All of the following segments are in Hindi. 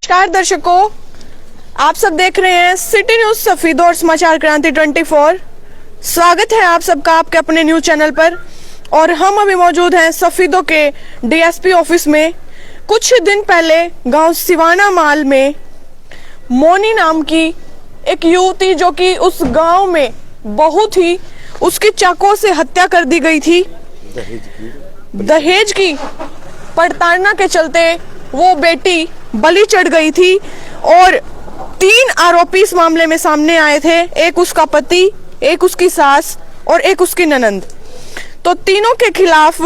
नमस्कार दर्शकों, आप सब देख रहे हैं सिटी न्यूज सफीदो और समाचार क्रांति 24। स्वागत है आप सबका आपके अपने न्यूज चैनल पर। और हम अभी मौजूद हैं सफीदो के डीएसपी ऑफिस में। कुछ दिन पहले गांव सिवाना माल में मोनी नाम की एक युवती, जो कि उस गांव में बहुत ही उसकी चाकू से हत्या कर दी गई थी। दहेज की प्रताड़ना के चलते वो बेटी बलि चढ़ गई थी और 3 आरोपी इस मामले में सामने आए थे। एक उसका पति, एक उसकी सास और एक उसकी ननंद। तो तीनों के खिलाफ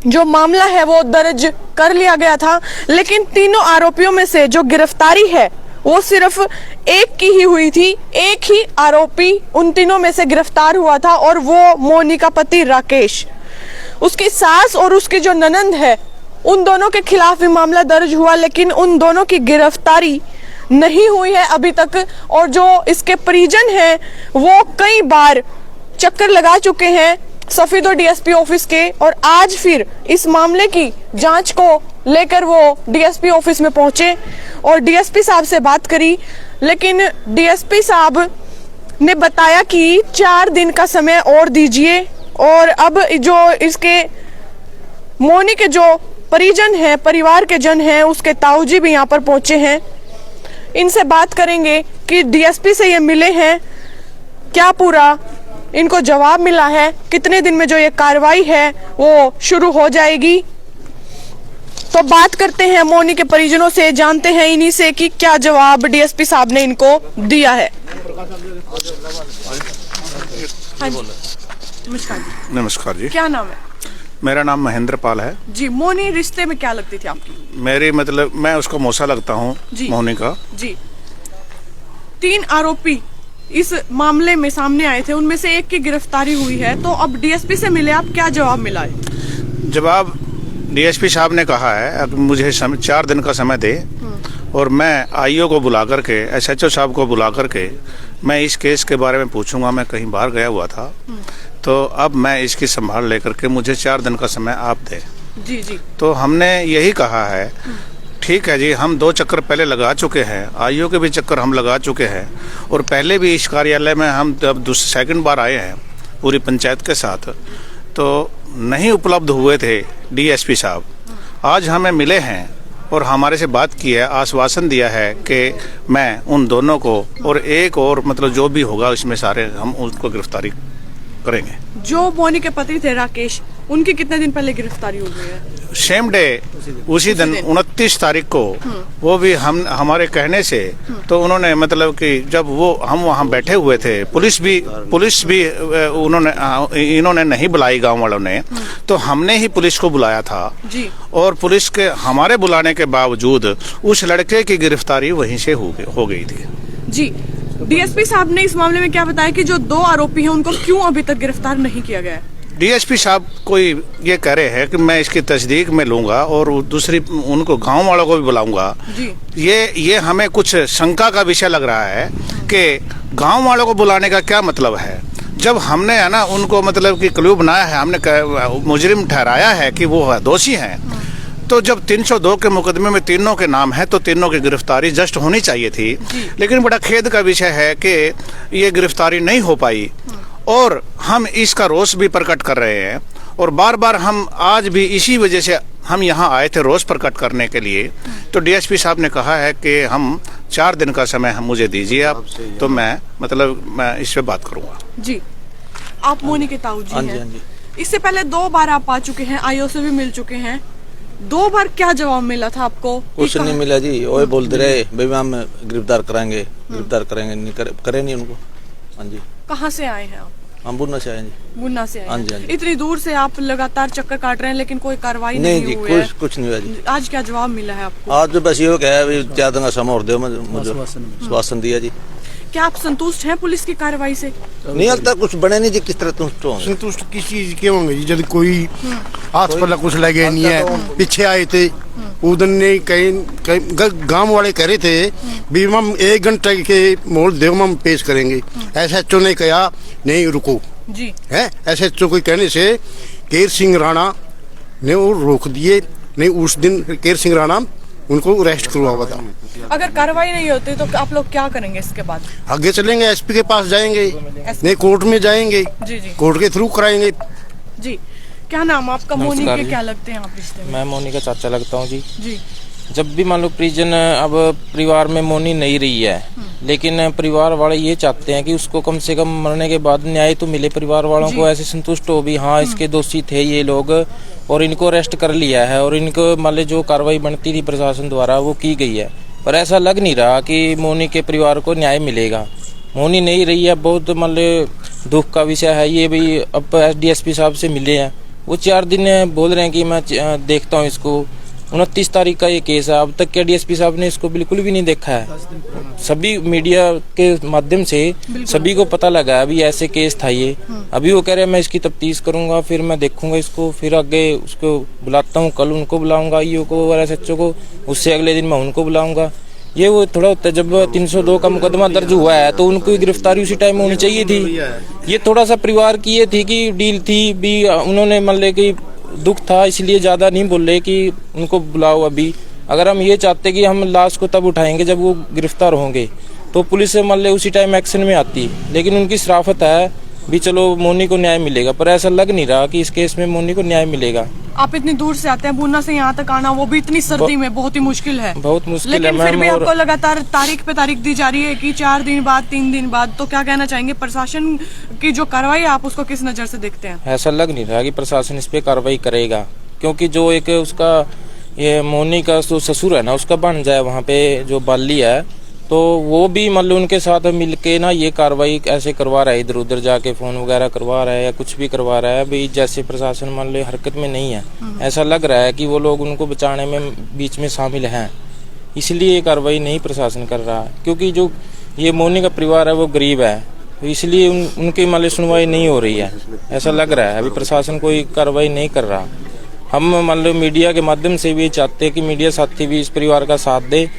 जो मामला है वो दर्ज कर लिया गया था, लेकिन तीनों आरोपियों में से जो गिरफ्तारी है वो सिर्फ एक की ही हुई थी। एक ही आरोपी उन तीनों में से गिरफ्तार हुआ था और वो मोनी का पति राकेश। उसकी सास और उसकी जो ननंद है, उन दोनों के खिलाफ भी मामला दर्ज हुआ, लेकिन उन दोनों की गिरफ्तारी नहीं हुई है अभी तक। और जो इसके परिजन हैं वो कई बार चक्कर लगा चुके हैं सफीदो डीएसपी ऑफिस के, और आज फिर इस मामले की जांच को लेकर वो डीएसपी ऑफिस में पहुंचे और डीएसपी साहब से बात करी। लेकिन डीएसपी साहब ने बताया कि 4 दिन का समय और दीजिए। और अब जो इसके मोनी के जो परिजन हैं, परिवार के जन हैं, उसके ताऊजी भी यहाँ पर पहुंचे हैं। इनसे बात करेंगे कि डीएसपी से ये मिले हैं, क्या पूरा इनको जवाब मिला है, कितने दिन में जो ये कार्रवाई है वो शुरू हो जाएगी। तो बात करते हैं मोनी के परिजनों से, जानते हैं इन्हीं से कि क्या जवाब डीएसपी साहब ने इनको दिया है। हाँ जी, नमस्कार जी। नमस्कार जी। क्या नाम है? मेरा नाम महेंद्र पाल है जी। मोनी रिश्ते में क्या लगती थी आपकी? मेरी मतलब मैं उसको मौसा लगता हूँ मोनी का जी। 3 आरोपी इस मामले में सामने आए थे, उनमें से एक की गिरफ्तारी हुई है। तो अब डीएसपी से मिले आप, क्या जवाब मिला है? जवाब डीएसपी साहब ने कहा है अब मुझे 4 दिन का समय दे और मैं आईओ को बुला करके, एसएचओ साहब को बुला करके मैं इस केस के बारे में पूछूंगा। मैं कहीं बाहर गया हुआ था, तो अब मैं इसकी संभाल लेकर के मुझे 4 दिन का समय आप दे। जी जी। तो हमने यही कहा है, ठीक है जी, हम 2 चक्कर पहले लगा चुके हैं, आईओ के भी चक्कर हम लगा चुके हैं, और पहले भी इस कार्यालय में हम जब सेकंड बार आए हैं पूरी पंचायत के साथ, तो नहीं उपलब्ध हुए थे डीएसपी साहब। आज हमें मिले हैं और हमारे से बात की है, आश्वासन दिया है कि मैं उन दोनों को और एक और मतलब जो भी होगा इसमें सारे हम उसको गिरफ्तारी करेंगे। जो मोनी के पति थे राकेश, उनकी कितने दिन पहले गिरफ्तारी हो गई है? सेम डे, उसी दिन 29 तारीख को, वो भी हम हमारे कहने से। तो उन्होंने मतलब कि जब वो हम वहाँ बैठे हुए थे, पुलिस भी इन्होंने नहीं बुलाई गांव वालों ने, तो हमने ही पुलिस को बुलाया था जी। और पुलिस के हमारे बुलाने के बावजूद उस लड़के की गिरफ्तारी वहीं से हो गई थी जी। डीएसपी साहब ने इस मामले में क्या बताया कि जो 2 आरोपी हैं उनको क्यों अभी तक गिरफ्तार नहीं किया गया है? डीएसपी साहब कोई ये कह रहे हैं कि मैं इसकी तस्दीक में लूंगा और दूसरी उनको गांव वालों को भी बुलाऊंगा। ये हमें कुछ शंका का विषय लग रहा है कि गांव वालों को बुलाने का क्या मतलब है। जब हमने है ना उनको मतलब कि क्लू बनाया है, हमने मुजरिम ठहराया है कि वो दोषी हैं, तो जब 302 के मुकदमे में तीनों के नाम है तो तीनों की गिरफ्तारी जस्ट होनी चाहिए थी। लेकिन बड़ा खेद का विषय है कि ये गिरफ्तारी नहीं हो पाई और हम इसका रोष भी प्रकट कर रहे हैं। और बार बार हम आज भी इसी वजह से हम यहाँ आए थे रोष प्रकट करने के लिए। तो डीएसपी साहब ने कहा है कि हम 4 दिन का समय हम मुझे दीजिए आप, तो मैं इस पे बात करूँगा। जी। आप मोनी के ताऊ जी हैं। इससे पहले 2 बार आप आ चुके हैं, आईओ से भी मिल चुके हैं। 2 बार क्या जवाब मिला था आपको? कुछ नहीं मिला जी, वो बोलते रहे भाई हम गिरफ्तार कराएंगे, नहीं करे नहीं उनको। हाँ जी। कहाँ से आए हैं आप? हम बुन्ना से आए जी। बुन्ना से आए? हाँ जी। इतनी दूर से आप लगातार चक्कर काट रहे हैं लेकिन कोई कार्रवाई नहीं जी, हुई है? कुछ नहीं हुआ जी। आज क्या जवाब मिला है आपको? आज तो बस ये कहा है 4 दिन का समय और दो, मुझे आश्वासन दिया जी। क्या आप संतुष्ट हैं पुलिस की कार्रवाई से? नहीं, अब तक कुछ बने नहीं जी। किस तरह संतुष्ट किस चीज के होंगे जी, जब कोई हाथ पल्ला कुछ लगे नहीं है। पीछे आए थे उधर ने कहीं गांव वाले कह रहे थे भी हम 1 घंटे के मोल देव हम पेश करेंगे। एसएचओ ने कहा नहीं रुको जी है। एसएचओ के कहने से केर सिंह राणा ने वो रोक दिए। नहीं, उस दिन केर सिंह राणा उनको अरेस्ट करवाओ। बताओ, अगर कार्रवाई नहीं होती तो आप लोग क्या करेंगे इसके बाद? आगे चलेंगे, एसपी के पास जाएंगे, नहीं कोर्ट में जाएंगे, जी जी कोर्ट के थ्रू कराएंगे। जी। क्या नाम आपका? मोनी नमस्कार के जी। क्या लगते हैं आप रिश्ते में? मैं मोनी का चाचा लगता हूँ जी। जी जब भी मान लो प्रिजन अब परिवार में मोनी नहीं रही है, लेकिन परिवार वाले ये चाहते हैं कि उसको कम से कम मरने के बाद न्याय तो मिले, परिवार वालों को ऐसे संतुष्ट हो भी हाँ इसके दोषी थे ये लोग और इनको अरेस्ट कर लिया है और इनको मान लो जो कार्रवाई बनती थी प्रशासन द्वारा वो की गई है। पर ऐसा लग नहीं रहा कि मोनी के परिवार को न्याय मिलेगा। मोनी नहीं रही है, बहुत मान लो दुख का विषय है ये भी। अब डीएसपी साहब से मिले हैं, वो 4 दिन बोल रहे हैं कि मैं देखता हूँ इसको। 29 तारीख का ये केस है, अब तक क्या डीएसपी साहब ने इसको बिल्कुल भी नहीं देखा है। सभी मीडिया के माध्यम से सभी को पता लगा है अभी ऐसे केस था ये। अभी वो कह रहे हैं मैं इसकी तफ्तीश करूंगा, फिर मैं देखूंगा इसको, फिर आगे उसको बुलाता हूँ, कल उनको बुलाऊंगा ईओ को और एसएचओ को, उससे अगले दिन मैं उनको बुलाऊंगा। ये वो थोड़ा होता है, जब 302 का मुकदमा दर्ज हुआ है तो उनको गिरफ्तारी उसी टाइम होनी चाहिए थी। ये थोड़ा सा परिवार की ये थी कि डील थी भी, उन्होंने मान ले कि दुख था इसलिए ज्यादा नहीं बोल रहे कि उनको बुलाओ अभी। अगर हम ये चाहते कि हम लाश को तब उठाएंगे जब वो गिरफ्तार होंगे तो पुलिस से मान ले उसी टाइम एक्शन में आती, लेकिन उनकी शराफत है भी चलो मोनी को न्याय मिलेगा, पर ऐसा लग नहीं रहा कि इस केस में मोनी को न्याय मिलेगा। आप इतनी दूर से आते हैं, बुन्ना से यहाँ तक आना, वो भी इतनी सर्दी में, बहुत ही मुश्किल है। बहुत मुश्किल है लेकिन फिर मैम। भी और आपको लगातार तारीख पे तारीख दी जा रही है कि 4 दिन बाद, 3 दिन बाद। तो क्या कहना चाहेंगे प्रशासन की जो कार्रवाई है आप उसको किस नजर से देखते हैं? ऐसा लग नहीं रहा कि प्रशासन इस पे कार्रवाई करेगा, क्योंकि जो एक उसका ये मोनी का जो ससुर है ना उसका भांजा है वहाँ पे जो बाली है, तो वो भी मतलब उनके साथ मिलके ना ये कार्रवाई ऐसे करवा रहा है, इधर उधर जाके फोन वगैरह करवा रहा है या कुछ भी करवा रहा है भाई, जैसे प्रशासन मान लो हरकत में नहीं है। ऐसा लग रहा है कि वो लोग उनको बचाने में बीच में शामिल हैं, इसलिए ये कार्रवाई नहीं प्रशासन कर रहा है। क्योंकि जो ये मोनी का परिवार है वो गरीब है, तो इसलिए उनकी मान लो सुनवाई नहीं हो रही है। ऐसा लग रहा है अभी प्रशासन कोई कार्रवाई नहीं कर रहा। हम मान लो मीडिया के माध्यम से भी चाहते हैं कि मीडिया साथी भी इस परिवार का साथ दे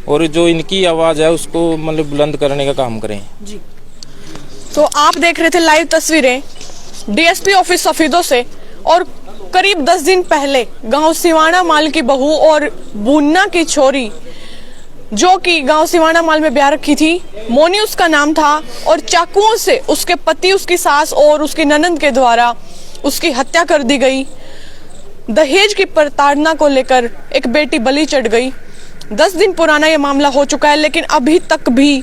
और जो इनकी आवाज है उसको मतलब बुलंद करने का काम करें। जी। तो आप देख रहे थे लाइव तस्वीरें डीएसपी ऑफिस सफीदों से, और करीब 10 दिन पहले गांव सिवाना माल की बहू और बुन्ना की छोरी जो कि गांव सिवाना माल में ब्याह रखी थी, मोनी उसका नाम था, और चाकुओं से उसके पति, उसकी सास और उसकी ननंद के द्वारा उसकी हत्या कर दी गई। दहेज की प्रताड़ना को लेकर एक बेटी बलि चढ़ गई। 10 दिन पुराना ये मामला हो चुका है, लेकिन अभी तक भी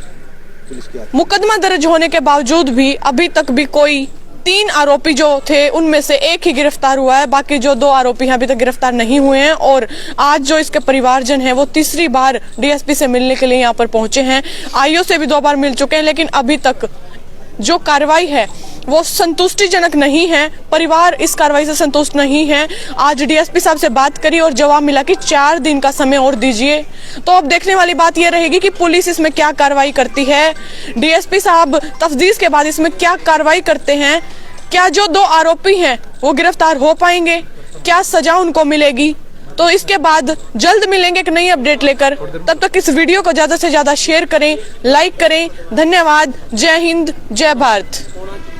मुकदमा दर्ज होने के बावजूद भी अभी तक भी कोई 3 आरोपी जो थे उनमें से एक ही गिरफ्तार हुआ है, बाकी जो 2 आरोपी हैं अभी तक गिरफ्तार नहीं हुए हैं। और आज जो इसके परिवारजन हैं वो तीसरी बार डीएसपी से मिलने के लिए यहाँ पर पहुंचे हैं। आईओ से भी 2 बार मिल चुके हैं, लेकिन अभी तक जो कार्रवाई है वो संतुष्टिजनक नहीं है। परिवार इस कार्रवाई से संतुष्ट नहीं है। आज डीएसपी साहब से बात करी और जवाब मिला कि 4 दिन का समय और दीजिए। तो अब देखने वाली बात यह रहेगी कि पुलिस इसमें क्या कार्रवाई करती है, डीएसपी साहब तफ्तीश के बाद इसमें क्या कार्रवाई करते हैं, क्या जो 2 आरोपी हैं वो गिरफ्तार हो पाएंगे, क्या सजा उनको मिलेगी। तो इसके बाद जल्द मिलेंगे एक नई अपडेट लेकर। तब तक इस वीडियो को ज्यादा से ज्यादा शेयर करें, लाइक करें। धन्यवाद। जय हिंद, जय भारत।